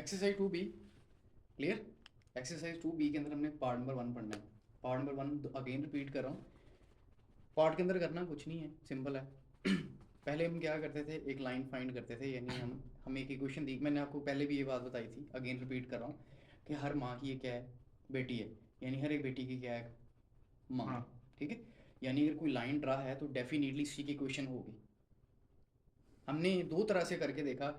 Exercise 2B clear. Exercise 2B के अंदर हमने पार्ट नंबर 1 पढ़ना है। पार्ट नंबर 1 अगेन रिपीट कर रहा हूँ। पार्ट के अंदर करना कुछ नहीं है, सिंपल है। पहले हम क्या करते थे, एक लाइन फाइंड करते थे, यानी हम एक इक्वेशन दी। मैंने आपको पहले भी ये बात बताई थी, अगेन रिपीट कर रहा हूँ कि हर माँ की ये क्या है, बेटी है, यानी हर एक बेटी की क्या है, माँ। ठीक है, यानी अगर कोई लाइन ड्रा है तो डेफिनेटली सी की इक्वेशन होगी। हमने दो तरह से करके देखा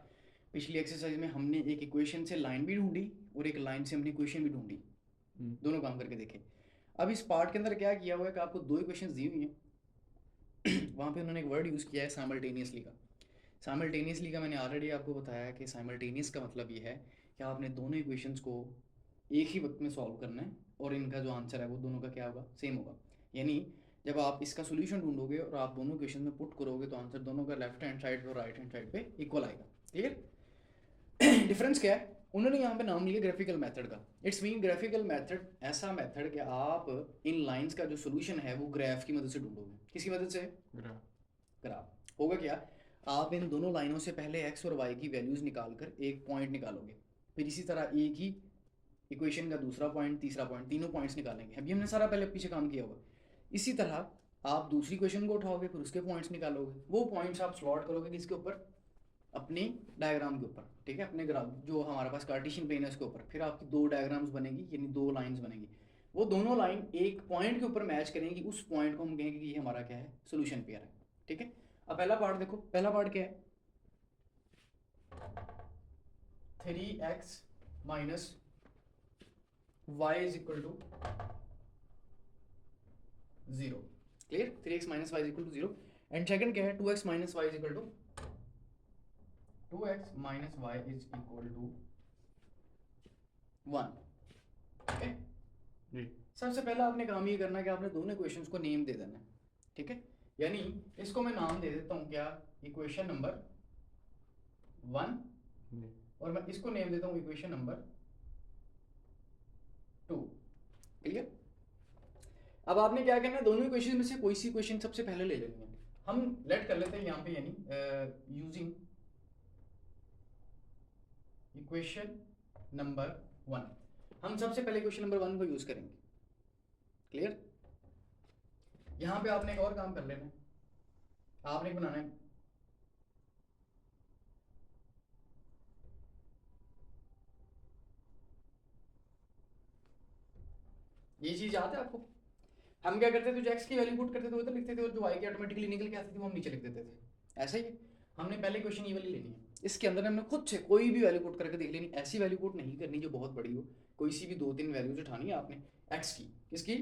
पिछली एक्सरसाइज में। हमने एक इक्वेशन से लाइन भी ढूंढी और एक लाइन से हमने इक्वेशन भी ढूंढी, दोनों काम करके देखे। अब इस पार्ट के अंदर क्या किया हुआ है कि आपको दो इक्वेशंस दी हुई हैं, वहाँ पे उन्होंने एक वर्ड यूज़ किया है साइमल्टेनियसली का। साइमल्टेनियसली का मैंने ऑलरेडी आपको बताया कि साइमल्टेनियस का मतलब ये है कि आपने दोनों इक्वेशंस को एक ही वक्त में सॉल्व करना है और इनका जो आंसर है वो दोनों का क्या होगा, सेम होगा। यानी जब आप इसका सोल्यूशन ढूंढोगे और आप दोनों इक्वेशन में पुट करोगे तो आंसर दोनों का लेफ्ट हैंड साइड और राइट हैंड साइड पे इक्वल आएगा। क्लियर। डिफरेंस क्या है, उन्होंने यहाँ पे नाम लिया ग्राफिकल मेथड का। इट्स मीन ग्राफिकल मेथड ऐसा मेथड कि आप इन लाइंस का जो सोल्यूशन है वो ग्राफ की मदद से ढूंढोगे। किसकी मदद से? ग्राफ। होगा क्या, आप इन दोनों लाइनों से पहले एक्स और वाई की वैल्यूज निकाल कर एक पॉइंट निकालोगे, फिर इसी तरह एक ही इक्वेशन का दूसरा पॉइंट, तीसरा पॉइंट, तीनों पॉइंट्स निकालेंगे। अभी हमने सारा पहले पीछे काम किया होगा। इसी तरह आप दूसरी क्वेश्चन को उठाओगे, फिर उसके पॉइंट्स निकालोगे। वो पॉइंट्स आप स्लॉट करोगे किसके ऊपर, अपनी डायग्राम के ऊपर। ठीक है, अपने ग्राफ जो हमारे पास कार्टेशियन प्लेन है उसके ऊपर। फिर आपकी दो डायग्राम्स बनेगी, यानी दो लाइंस बनेगी। वो दोनों लाइन एक पॉइंट के ऊपर मैच करेंगी, उस पॉइंट को हम कहेंगे कि ये हमारा क्या है, सोल्यूशन पेयर है। ठीक है, अब पहला पार्ट देखो। पहला पार्ट क्या है, 3x minus y is equal to 0। Clear, 3x minus y is equal to 0। And second क्या है, 2x minus y is equal to 2x minus y is equal to 1। ठीक है, सबसे पहला आपने काम ये करना है कि आपने दोनों इक्वेशंस को नेम दे देना है। ठीक है, यानी इसको मैं नाम दे देता हूँ क्या, इक्वेशन नंबर 1, और मैं इसको नेम देता हूँ इक्वेशन नंबर 2। क्लियर। अब आपने क्या करना है, दोनों इक्वेशन में से कोई सी इक्वेशन सबसे पहले ले लेनी है। हम लेट कर लेते हैं यहाँ पे, यानी यूजिंग इक्वेशन नंबर 1, हम सबसे पहले इक्वेशन नंबर 1 को यूज करेंगे। क्लियर। यहां पे आपने एक और काम कर लेना है, आपने बनाना है ये चीज याद है आपको, हम क्या करते थे, जो एक्स की वैल्यू पुट करते थे वो इधर लिखते थे और जो वाई की ऑटोमेटिकली निकल के आती थी वो हम नीचे लिख देते थे। ऐसा ही हमने पहले क्वेश्चन ये वाली लेनी है, इसके अंदर हमने खुद से कोई भी वैल्यू पुट करके देख लेनी। ऐसी वैल्यू पुट नहीं करनी जो बहुत बड़ी हो, कोई सी भी 2-3 वैल्यूज उठानी है आपने एक्स की। किसकी?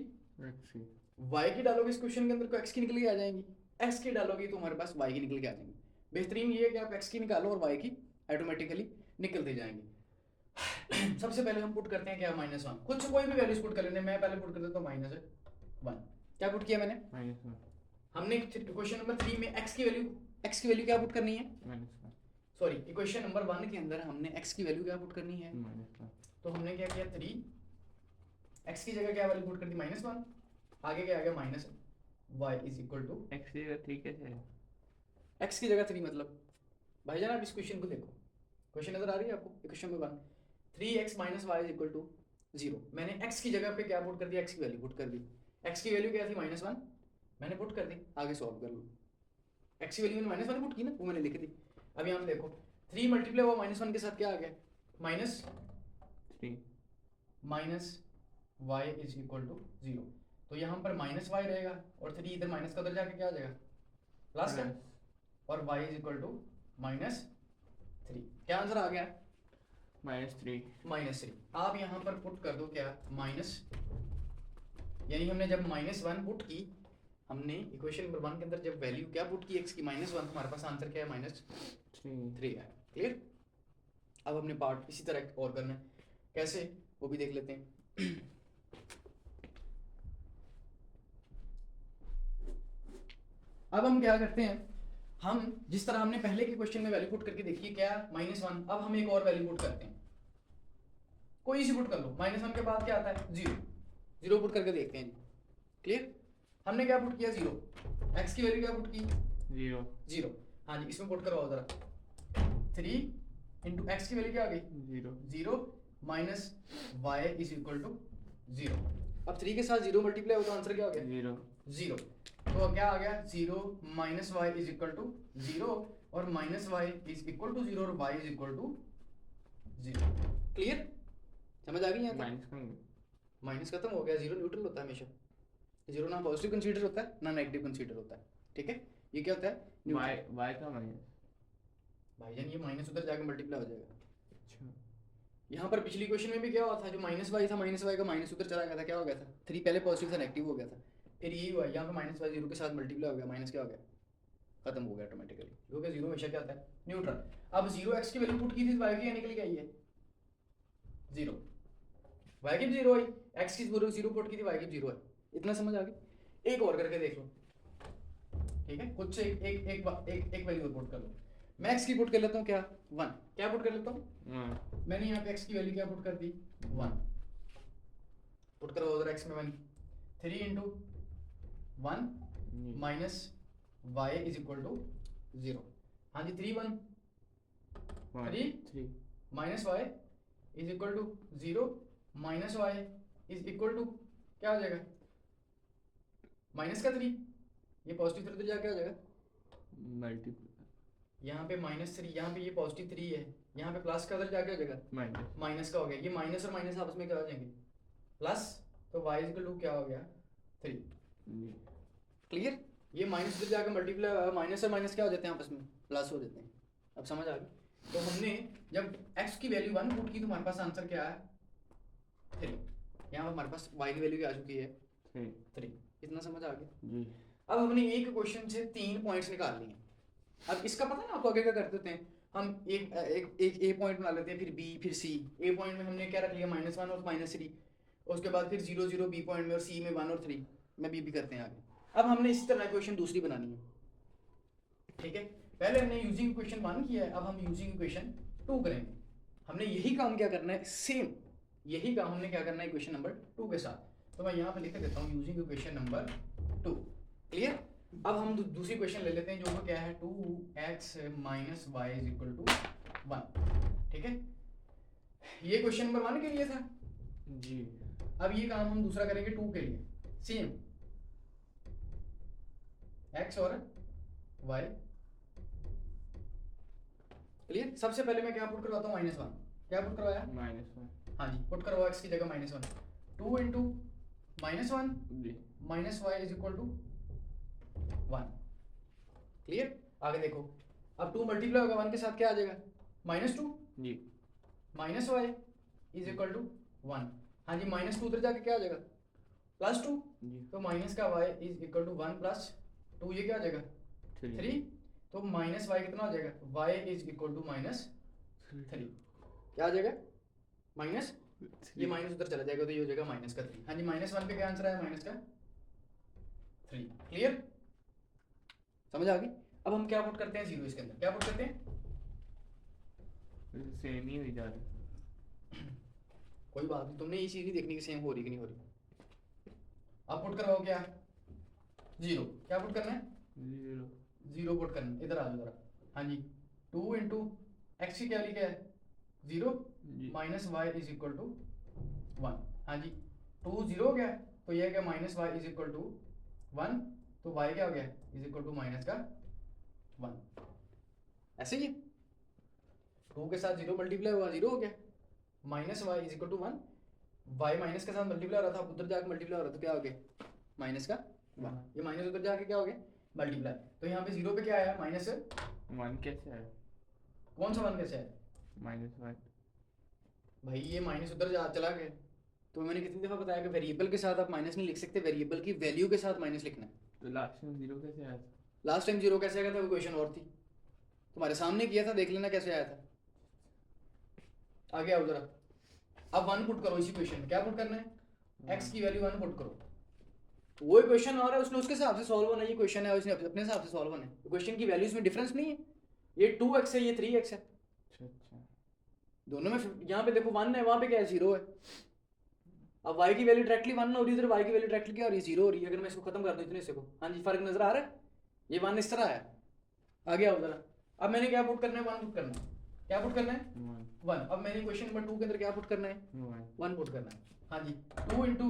वाई की डालोगे इस क्वेश्चन के अंदर तो एक्स की निकल के आ जाएंगी, एक्स की डालोगे तो हमारे पास वाई की निकल के आ जाएंगी। बेहतरीन ये है कि आप एक्स की निकालो और वाई की ऑटोमेटिकली निकलते जाएंगे। सबसे पहले हम पुट करते हैं क्या, -1। खुद से कोई भी वैल्यूज पुट कर लेते हैं, मैं पहले पुट कर देता हूँ -1। क्या पुट किया मैंने, -1। हमने क्वेश्चन नंबर 3 में एक्स की वैल्यू क्या पुट करनी है, सॉरी इक्वेशन नंबर 1 के अंदर हमने एक्स की वैल्यू क्या पुट करनी है, तो हमने क्या किया, 3 एक्स की जगह क्या वैल्यू पुट कर दी, -1। आगे क्या आ गया, minus y is equal to x की जगह 3 कैसे है? एक्स की जगह 3 मतलब भाईजान आप इस क्वेश्चन को देखो, क्वेश्चन नजर आ रही है आपको, equation number 1, 3x minus y is equal to 0। मैंने x की जगह पे क्या पुट कर दिया, x की वैल्यू पुट कर दी। x की वैल्यू क्या थी, -1, मैंने पुट कर दी। आगे सॉल्व कर लो, x की वैल्यू मैंने -1 पुट की ना, वो मैंने लिख दी। अब यहाँ पे देखो 3 मल्टीप्लाई हुआ -1 के साथ क्या आ गया, -3 minus y is equal to 0। तो यहाँ पर -y रहेगा और 3 इधर माइनस का उधर जाके क्या आ जाएगा, प्लस है, और y इज इक्वल टू -3। क्या आंसर आ गया, -3। आप यहाँ पर पुट कर दो क्या, माइनस, यानी हमने जब -1 पुट की, हमने इक्वेशन नंबर 1 के अंदर जब वैल्यू क्या पुट की x की, -1, तो हमारे पास आंसर क्या है, -3 है। क्लियर। अब हमने पार्ट इसी तरह और करना है, कैसे वो भी देख लेते हैं। अब हम क्या करते हैं, हम जिस तरह हमने पहले के क्वेश्चन में वैल्यू पुट करके देखिए क्या, -1। अब हम एक और वैल्यू पुट करते हैं, कोई सी पुट कर लो। -1 के बाद क्या आता है, 0 पुट करके देखते हैं। क्लियर। हमने क्या पुट किया, 0। एक्स की वैल्यू क्या पुट की, 0। हाँ जी, इसमें पुट करवाओ जरा, 3 इंटू एक्स की वैल्यू क्या आ गई 0 0 minus y is equal to 0। अब 3 के साथ 0 मल्टीप्लाई हो तो आंसर क्या हो गया 0 0। तो क्या आ गया 0 minus y is equal to 0 और minus y is equal to 0 और y is equal to 0। Clear, समझ आ गई यहाँ माइनस का माइनस खत्म हो गया, 0 न्यूट्रल होता है हमेशा, 0 ना पॉजिटिव कंसीडर होता है ना नेगेटिव कंसीडर होता है, ठीक है। ये क्या होता है y का माइनस। भाईजान ये माइनस उधर जाके मल्टीप्लाई हो जाएगा। अच्छा यहाँ पर पिछली क्वेश्चन में भी क्या हुआ था, जो माइनस वाई था माइनस वाई का माइनस उधर चला गया था, क्या हो गया था 3 पहले पॉजिटिव था नेगेटिव हो गया था, फिर यही हुआ यहाँ पे माइनस वाई 0 के साथ मल्टीप्लाई हो गया, माइनस क्या हो गया खत्म हो गया ऑटोमेटिकली, क्योंकि 0 हमेशा क्या होता है न्यूट्रल। अब 0 एक्स की वैल्यू पुट की थी वाई की निकल के आई है 0, वाई की 0 आई, एक्स की 0 पुट की थी वाई की 0 है। इतना समझ आ गई। एक और करके देख लो, ठीक है, खुद से एक एक एक एक, एक वैल्यू पुट कर लो। मैं एक्स की पुट कर लेता हूँ क्या 1, क्या पुट कर लेता हूँ मैंने यहाँ पे एक्स की वैल्यू क्या पुट कर दी 1, पुट करो उधर एक्स में 1, 3 into 1 minus y is equal to 0। हाँ जी 3 1 3 minus y is equal to 0 minus y is equal to क्या हो जाएगा माइनस का 3, ये पॉजिटिव 3 जाके आ जाएगा मल्टीप्लाई यहाँ पे -3, यहाँ पे ये पॉजिटिव 3 है, यहाँ पे प्लस का उधर जाके हो जाएगा माइनस का हो गया, ये माइनस और माइनस आपस में क्या हो जाएंगे प्लस, तो y इक्वल टू क्या हो गया 3। क्लियर, ये माइनस उधर जाके मल्टीप्लाई, माइनस और माइनस क्या हो जाते हैं आपस में प्लस हो जाते हैं। अब समझ आ गई। तो हमने जब x की वैल्यू 1 पुट की तो हमारे पास आंसर क्या है 3, यहाँ पर हमारे पास y की वैल्यू क्या आ चुकी है 3। इतना समझ आ गया। अब हमने एक क्वेश्चन से 3 पॉइंट्स निकाल लिए। अब इसका पता ना आपको आगे क्या करते थे, हम एक ए पॉइंट बना लेते हैं, फिर बी, फिर सी। ए पॉइंट में हमने क्या रख लिया -1 और -3, उसके बाद फिर 0 0 बी पॉइंट में और सी में 1 और 3 में बी भी करते हैं आगे। अब हमने इसी तरह इक्वेशन दूसरी बनानी है, ठीक है। पहले हमने यूजिंग इक्वेशन 1 किया है, अब हम यूजिंग इक्वेशन 2 करेंगे। हमने यही काम क्या करना है, सेम यही काम हमने क्या करना है इक्वेशन नंबर 2 के साथ। तो मैं यहाँ पे लिख देता हूँ यूजिंग इक्वेशन नंबर 2। क्लियर। अब हम दूसरी क्वेश्चन ले लेते हैं, जो क्या है 2x minus y is equal to 1, ठीक है। ये क्वेश्चन नंबर 1 के लिए था जी। अब ये काम हम दूसरा करेंगे 2 के लिए, सेम x और y। क्लियर। सबसे पहले मैं क्या पुट करवाता हूँ -1, क्या पुट करवाया -1, हाँ जी, पुट करवाओ x की जगह -1, 2 into -1 minus y is equal to 1। Clear. आगे देखो, अब 2 मल्टीप्लाई होगा 1 के साथ क्या आ जाएगा -2 g minus y is equal to 1। हाँ जी -2 उधर जाके क्या आ जाएगा +2 जी। तो माइनस का y इज इक्वल टू 1 + 2, ये क्या आ जाएगा 3, तो माइनस वाई कितना हो जाएगा y इज इक्वल टू -3, क्या आ जाएगा माइनस, ये माइनस उधर चला जाएगा तो ये हो जाएगा -3। हाँ जी -1 पे क्या आंसर आया -3। क्लियर, समझ आ गई। अब हम क्या पुट करते हैं 0 इसके अंदर, क्या पुट करते हैं सेम ही हो जा रहा कोई बात नहीं, तुमने ये चीज नहीं देखनी कि सेम हो रही कि नहीं हो रही। अब पुट करवाओ क्या 0, क्या पुट करना है 0 पुट करना है। इधर आ जाओ जरा, हाँ जी 2 इंटू एक्स की क्या लिखा है 0 minus y is equal to 1। हाँ जी 2 0 हो गया, तो यह क्या minus y is equal to 1, तो y क्या हो गया इज इक्वल टू -1। ऐसे ही 2 के साथ 0 मल्टीप्लाई हुआ 0 हो गया, minus y is equal to 1, y minus के साथ मल्टीप्लाई हो रहा था, उधर जाके मल्टीप्लाई हो रहा था, क्या हो गया -1, ये माइनस उधर जाके क्या हो गया मल्टीप्लाई। तो यहाँ पे 0 पे क्या आया -1 कैसे है, कौन सा 1 कैसे है -1 भाई, ये माइनस उधर चला गया। तो मैंने कितनी दफ़ा बताया कि वेरिएबल के साथ आप माइनस नहीं लिख सकते, वेरिएबल की वैल्यू के साथ माइनस लिखना है। तो लास्ट में 0 कैसे आया था, लास्ट टाइम 0 कैसे आया था, वो क्वेश्चन और थी, तुम्हारे सामने किया था, देख लेना कैसे आया था। आगे आओ जरा, अब 1 पुट करो इसी क्वेश्चन में, क्या पुट करना है x की वैल्यू 1 पुट करो। वो क्वेश्चन आ रहा है, उसने उसके हिसाब से सॉल्व होना है, ये क्वेश्चन है उसने अपने हिसाब से सॉल्व होना है। क्वेश्चन की वैल्यूज में डिफरेंस नहीं है, ये 2x है ये 3x है, अच्छा दोनों में यहाँ पे देखो 1 है, वहाँ पे क्या है 0 है। अब y की वैल्यू डायरेक्टली 1 हो रही है, इधर y की वैल्यू डायरेक्टली क्या हो रही है 0 हो रही है। अगर मैं इसको खत्म कर दूं इतने से को, हाँ जी फर्क नजर आ रहा है, ये 1 इस तरह है। आगे आओ जरा, अब मैंने क्या पुट करना है 1 पुट करना है, क्या पुट करना है 1 1। अब मैंने क्वेश्चन नंबर 2 के अंदर क्या पुट करना है 1 1 पुट करना है। हाँ जी 2 into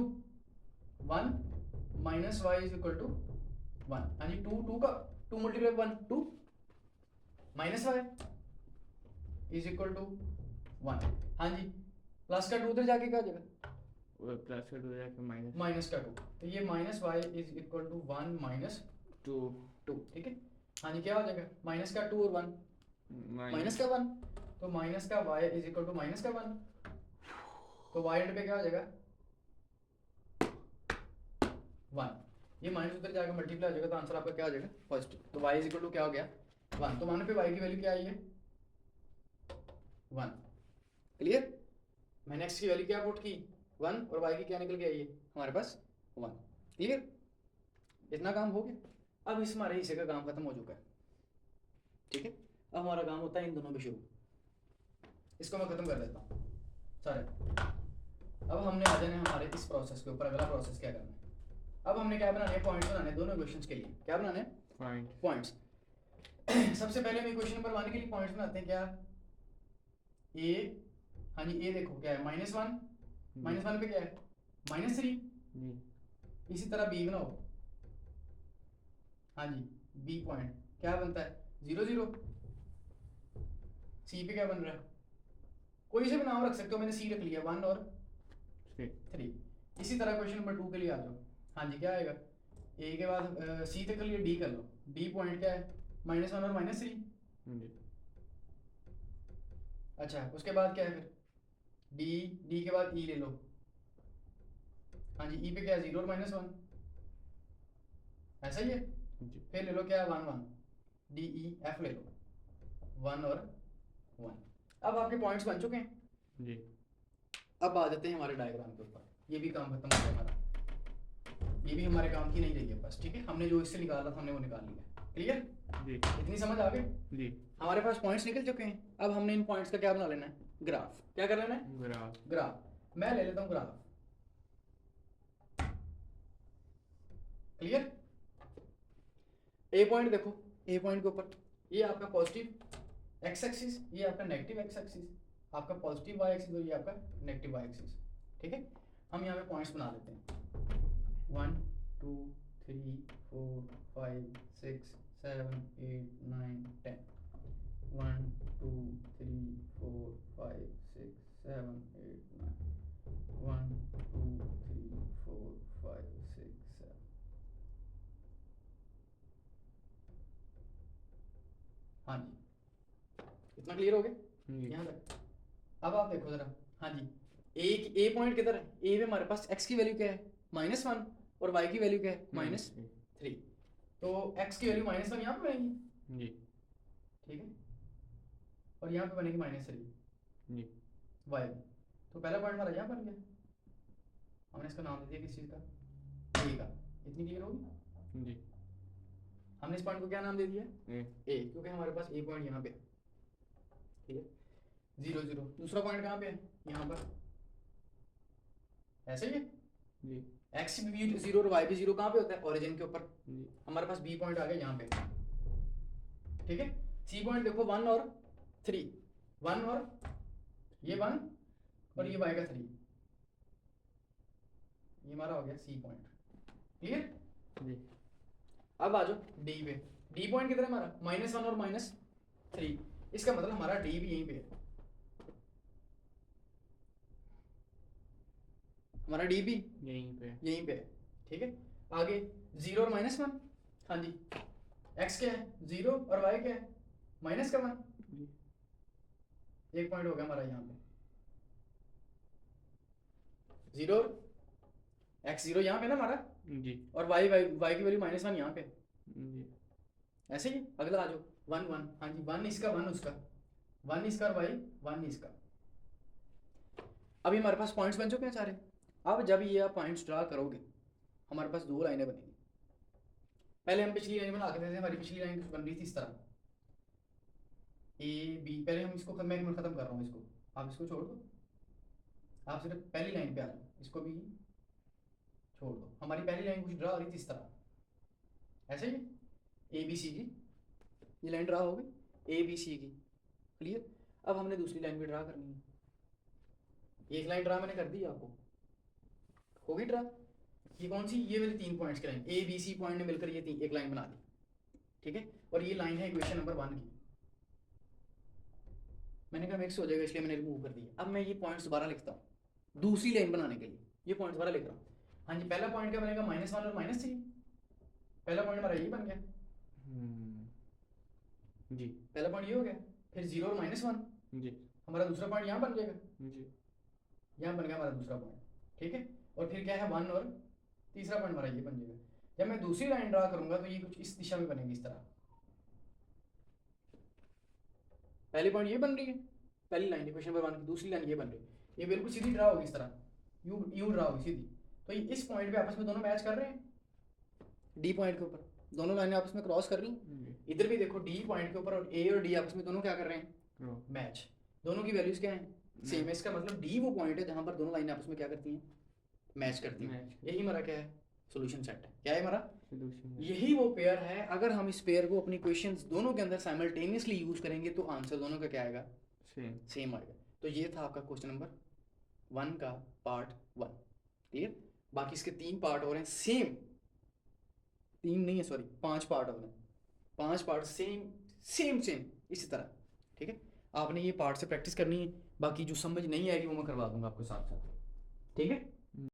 1 minus y is equal to 1। हाँ जी 2 का 2 multiply 1 2 minus y is equal to 1। हाँ जी प्लस का 2 उधर जाके क्या हो जाएगा वो प्लस का 2 जाके माइनस माइनस का 2, तो ये minus y is equal to 1 minus 2 2। ठीक है हाँ जी क्या हो जाएगा माइनस का 2 और 1 माइनस का 1, तो माइनस का y is equal to minus का 1, तो y एंड पे क्या हो जाएगा 1। ये माइनस उधर जाकर मल्टीप्लाई हो जाएगा, तो आंसर आपका क्या हो जाएगा पॉजिटिव। तो y इज इक्वल टू क्या हो गया 1। तो मान पे y की वैल्यू क्या आई है 1। क्लियर। मैंने x की वैल्यू क्या पुट की 1 और y की क्या निकल के आई है हमारे पास 1। क्लियर। इतना काम हो गया। अब इस हमारे हिस्से का काम खत्म हो चुका है। ठीक है अब हमारा काम होता है इन दोनों पे शुरू। इसको मैं खत्म कर देता हूँ सारे। अब हमने आ जाना है हमारे इस प्रोसेस के ऊपर। अगला प्रोसेस क्या करना है, अब हमने क्या बनाने हैं पॉइंट्स बनाने हैं दोनों इक्वेशंस के लिए। क्या बनाने हैं पॉइंट पॉइंट्स। सबसे पहले हम इक्वेशन नंबर 1 के लिए पॉइंट्स बनाते हैं। क्या ए, हाँ जी ए देखो क्या है -1, -1 पे क्या है -3। जी इसी तरह बी बनाओ। हाँ जी बी पॉइंट क्या बनता है 0 0। सी पे क्या बन रहा है कोई से भी नाम रख सकते हो, मैंने सी रख लिया 1 और 3। इसी तरह क्वेश्चन नंबर 2 के लिए आ जाओ। हाँ जी क्या आएगा ए के बाद सी तक कर लिया, डी कर लो। डी पॉइंट क्या है -1 और -3। जी अच्छा उसके बाद क्या है फिर डी, डी के बाद ई ले लो। हाँ जी ई पे क्या है 0 और -1, ऐसा ही है। जी फिर ले लो क्या है 1 1, डी ई एफ ले लो 1 और 1। अब आपके पॉइंट्स बन चुके हैं। जी अब आ जाते हैं हमारे डायग्राम के ऊपर। ये भी काम खत्म हो गया हमारा, ये भी हमारे काम की नहीं रही है बस। ठीक है हमने जो इससे निकाला था हमने वो निकाल लिया। क्लियर। जी इतनी समझ आ गई। जी हमारे पास पॉइंट्स निकल चुके हैं। अब हमने इन पॉइंट्स का क्या बना लेना है ग्राफ। क्या कर लेना है ग्राफ ग्राफ। मैं ले लेता हूँ ग्राफ। क्लियर। ए पॉइंट देखो, ए पॉइंट के ऊपर ये आपका पॉजिटिव एक्स एक्सिस, ये आपका नेगेटिव एक्स एक्सिस, आपका पॉजिटिव वाई एक्सिस और ये आपका नेगेटिव वाई एक्सिस। ठीक है हम यहाँ पे पॉइंट्स बना लेते हैं 1 2 3 4 5 6 7 8 9 10। 1 2 3 4 5 6 7 8 9। 1 2 3 4 5 6 7। हाँ जी इतना क्लियर हो गया जी यहाँ तक। अब आप देखो जरा। हाँ जी ए पॉइंट किधर है, ए में हमारे पास x की वैल्यू क्या है -1 और y की वैल्यू क्या है -3। तो x की वैल्यू -1 यहाँ पे बनेगी। जी ठीक है और यहाँ पे बनेगी -3 जी y। तो पहला पॉइंट हमारा यहाँ बन गया। हमने इसका नाम दे दिया किस चीज़ का ए का। इतनी क्लियर होगी। जी हमने इस पॉइंट को क्या नाम दे दिया ए ए, क्योंकि हमारे पास ए पॉइंट यहाँ पे। ठीक है 0 0। दूसरा पॉइंट कहाँ पे है यहाँ पर, ऐसे ही है। जी एक्स भी 0 और वाई भी 0 कहाँ पे होता है ओरिजिन के ऊपर। जी हमारे पास बी पॉइंट आ गया यहाँ पे। ठीक है सी पॉइंट देखो 1 और 3, 1 और ये 1 और ये वाई का 3, ये हमारा हो गया सी पॉइंट। क्लियर। जी अब आ जाओ डी पे। डी पॉइंट किधर है हमारा -1 और -3। इसका मतलब हमारा डी भी यहीं पे है। हमारा डी भी यहीं पे है। ठीक है आगे 0 और -1। हाँ जी x क्या है 0 और y क्या है -1। जी एक पॉइंट हो गया हमारा यहाँ पे 0 और x 0 यहाँ पे ना हमारा, जी और y की वैल्यू -1 यहाँ पे। जी ऐसे ही अगला आ जाओ 1 1। हाँ जी 1 इसका 1 उसका, 1 इसका और y 1 इसका। अभी हमारे पास पॉइंट्स बन चुके हैं सारे। अब जब ये आप पॉइंट्स ड्रा करोगे हमारे पास दो लाइनें बनेंगी। पहले हम पिछली लाइन बना के देते हैं। हमारी पिछली लाइन कुछ बन रही थी इस तरह ए बी। पहले हम इसको मैं खत्म कर रहा हूँ इसको, आप इसको छोड़ दो। आप सिर्फ पहली लाइन पे आ जाओ, इसको भी छोड़ दो। हमारी पहली लाइन कुछ ड्रा हो रही थी इस तरह, ऐसे ही ए बी सी की ये लाइन ड्रा हो गई ए बी सी की। क्लियर। अब हमने दूसरी लाइन भी ड्रा करनी है। एक लाइन ड्रा मैंने कर दी आपको, होगी ड्रा। ये कौन सी, ये वाली 3 पॉइंट्स की line, A B C point ने मिलकर ये एक लाइन बना दी, ठीक है। और ये लाइन है इक्वेशन नंबर 1 की। मैंने कहा मिक्स हो जाएगा इसलिए मैंने रिमूव कर दिया। अब मैं ये पॉइंट्स दोबारा लिखता हूँ दूसरी लाइन बनाने के लिए, ये पॉइंट्स दोबारा लिख रहा हूँ। हाँ जी, पहला पॉइंट क्या बनेगा, -1 और -3। पहला पॉइंट हमारा ये बन गया, जी पहला पॉइंट ये हो गया। फिर 0 और -1, जी हमारा दूसरा पॉइंट यहाँ बन जाएगा, जी यहाँ बन गया हमारा दूसरा पॉइंट, ठीक है। और फिर क्या है 1 और तीसरा पॉइंट हमारा ये बन जाएगा। जब मैं दूसरी लाइन ड्रा करूंगा तो ये कुछ इस दिशा में बनेगी, इस तरह। पहली पॉइंट ये बन रही है, पहली लाइन इक्वेशन नंबर 1 की, दूसरी लाइन ये बन रही है, ये बिल्कुल सीधी ड्रा होगी इस तरह, यू ड्रा होगी सीधी। तो ये इस पॉइंट पे आपस में दोनों मैच कर रहे हैं, डी पॉइंट के ऊपर दोनों लाइनें आपस में क्रॉस कर रही हैं। इधर भी देखो डी पॉइंट के ऊपर और ए और डी आपस में दोनों क्या कर रहे हैं, मैच। दोनों की वैल्यूज क्या हैं, सेम है। इसका मतलब डी वो पॉइंट है जहां पर दोनों लाइनें आपस में क्या करती हैं, मैच करती हैं। यही हमारा क्या है, सोल्यूशन सेट है। क्या है हमारा सॉल्यूशन, यही वो पेयर है। अगर हम इस पेयर को अपनी क्वेश्चंस दोनों के अंदर साइमल्टेनियसली यूज करेंगे तो आंसर दोनों का क्या आएगा, सेम आएगा। तो ये था आपका क्वेश्चन नंबर 1 का पार्ट 1, क्लियर। बाकी इसके 3 पार्ट और हैं सेम, 3 नहीं है सॉरी 5 पार्ट और हैं, 5 पार्ट सेम इसी तरह, ठीक है। आपने ये पार्ट से प्रैक्टिस करनी है, बाकी जो समझ नहीं आएगी वो मैं करवा दूंगा आपके साथ साथ, ठीक है।